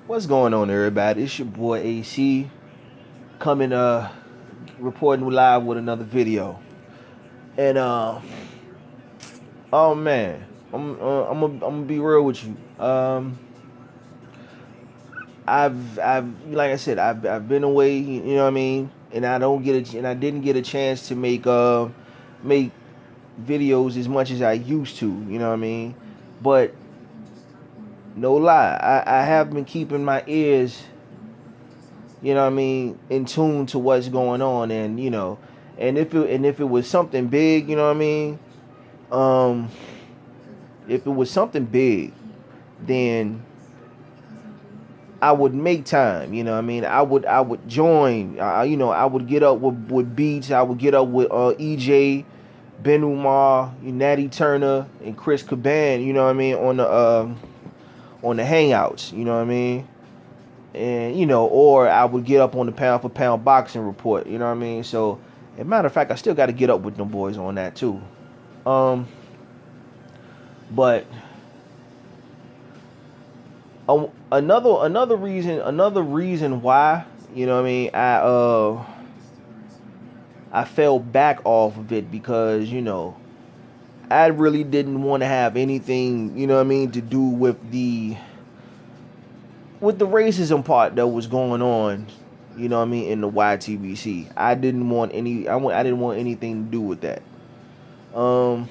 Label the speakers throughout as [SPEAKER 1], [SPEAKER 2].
[SPEAKER 1] What's going on, everybody? It's your boy AC coming reporting live with another video. And oh man, I'm gonna be real with you. I've like I said, I've been away. You know what I mean, and I didn't get a chance to make videos as much as I used to. You know what I mean, but no lie, I have been keeping my ears, you know what I mean, in tune to what's going on. And if it was something big, you know what I mean, um if it was something big, then I would make time. You know what I mean, I would join. I would get up with Beats. I would get up with EJ, Ben Umar, Natty Turner, and Chris Caban, you know what I mean, on the hangouts, you know what I mean. And or I would get up on the pound for pound boxing report. You know what I mean. So, as a matter of fact, I still got to get up with them boys on that too. Um, but another reason why, you know what I mean, I fell back off of it because I really didn't want to have anything, you know what I mean, to do with the racism part that was going on, you know what I mean, in the YTBC. I didn't want anything to do with that. Um,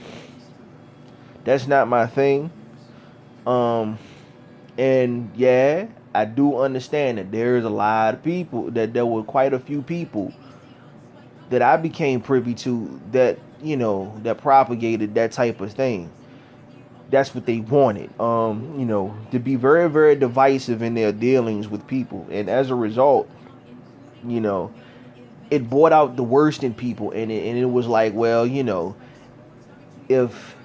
[SPEAKER 1] that's not my thing. Um, and yeah, I do understand that there's a lot of people, that there were quite a few people that I became privy to that, that propagated that type of thing. That's what they wanted. To be very, very divisive in their dealings with people. And as a result, you know, it brought out the worst in people. And it was like, well, if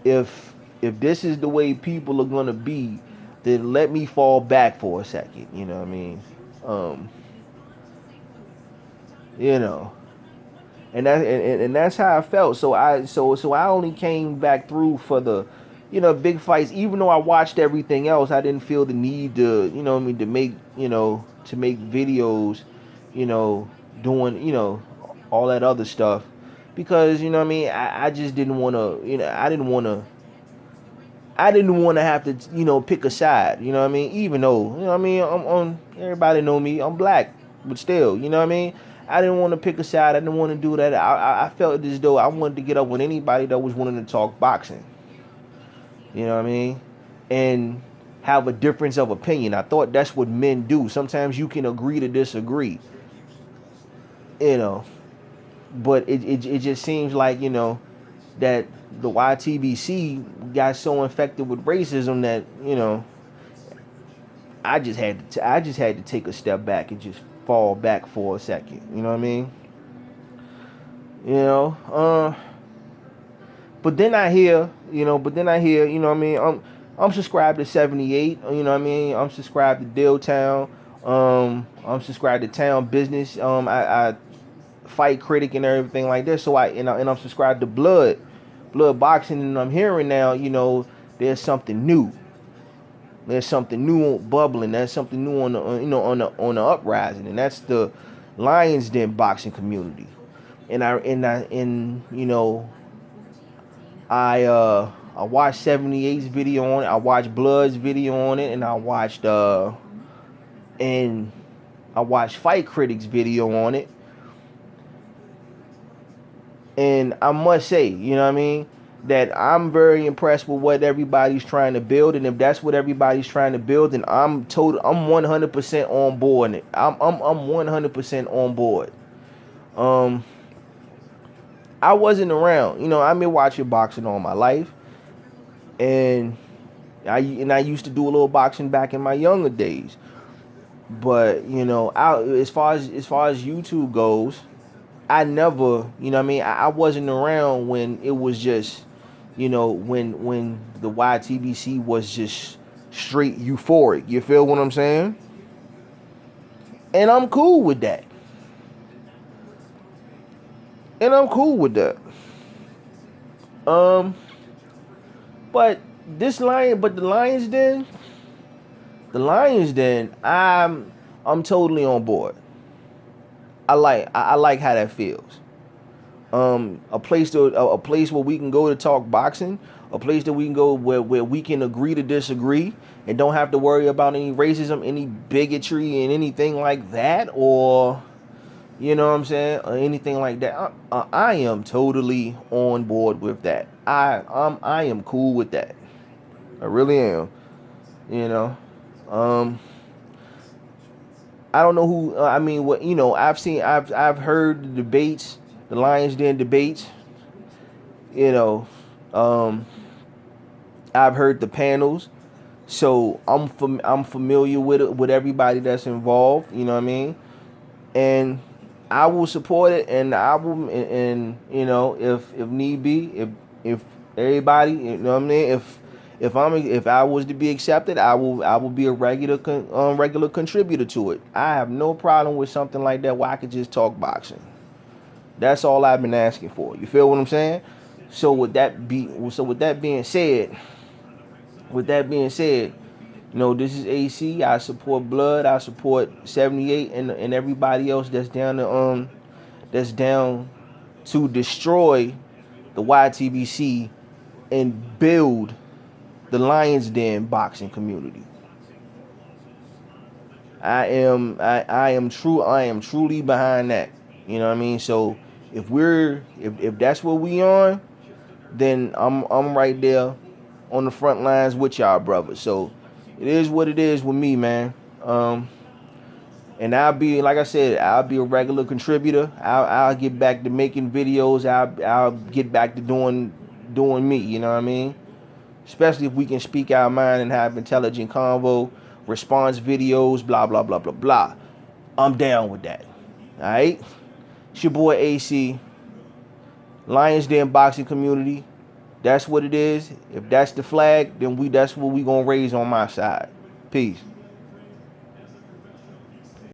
[SPEAKER 1] if if this is the way people are gonna be, then let me fall back for a second. You know what I mean? Um, you know, and that's how I felt. So I only came back through for the, big fights. Even though I watched everything else, I didn't feel the need to, I mean, to make videos, you know, doing, all that other stuff, because you know what I mean. I just didn't want to, I didn't want to have to, pick a side. You know what I mean? Even though, you know what I mean, everybody know me. I'm black, but still, you know what I mean. I didn't want to pick a side. I didn't want to do that. I felt as though I wanted to get up with anybody that was willing to talk boxing. You know what I mean? And have a difference of opinion. I thought that's what men do. Sometimes you can agree to disagree. You know, but it just seems like, that the YTBC got so infected with racism that, I just had to take a step back and just fall back for a second. You know what I mean? You know, but then I hear, you know what I mean? I'm subscribed to 78. You know what I mean? I'm subscribed to Deal Town. I'm subscribed to Town Business. I Fight Critic and everything like that. So I'm subscribed to Blood Boxing, and I'm hearing now, there's something new. There's something new bubbling. There's something new on the on the uprising, and that's the Lions Den boxing community. And I watched 78's video on it. I watched Blood's video on it, and and I watched Fight Critics video on it. And I must say, you know what I mean, that I'm very impressed with what everybody's trying to build. And if that's what everybody's trying to build, then I'm 100% on board. I'm 100% on board. Um, I wasn't around. I've been watching boxing all my life, and I used to do a little boxing back in my younger days. But as far as YouTube goes, I never, I wasn't around when it was just, when the YTBC was just straight euphoric. You feel what I'm saying? And I'm cool with that. And I'm cool with that. Um, but the Lions Den, The Lions Den, I'm totally on board. I like how that feels. A place where we can go to talk boxing, a place that we can go where we can agree to disagree and don't have to worry about any racism, any bigotry, and anything like that, or you know what I'm saying, or anything like that. I am totally on board with that. I am cool with that. I really am. You know, um, I don't know who. I mean, what you know? I've heard the debates, the Lions Den debates. You know, um, I've heard the panels, so I'm familiar with it, with everybody that's involved. You know what I mean? And I will support it, and I will, and you know, if need be, if everybody, you know what I mean, if I was to be accepted, I will be a regular contributor to it. I have no problem with something like that where I could just talk boxing. That's all I've been asking for. You feel what I'm saying? So with that being said, you know, this is AC. I support Blood. I support 78 and everybody else that's down to destroy the YTBC and build the Lions Den boxing community. I am truly behind that. You know what I mean? So if that's what we on, then I'm right there on the front lines with y'all brothers. So it is what it is with me, man. And I'll be, like I said, I'll be a regular contributor. I'll get back to making videos. I'll get back to doing me. You know what I mean? Especially if we can speak our mind and have intelligent convo, response videos, blah blah blah blah blah. I'm down with that. All right. It's your boy AC. Lions Den boxing community. That's what it is. If that's the flag, then that's what we gonna raise on my side. Peace.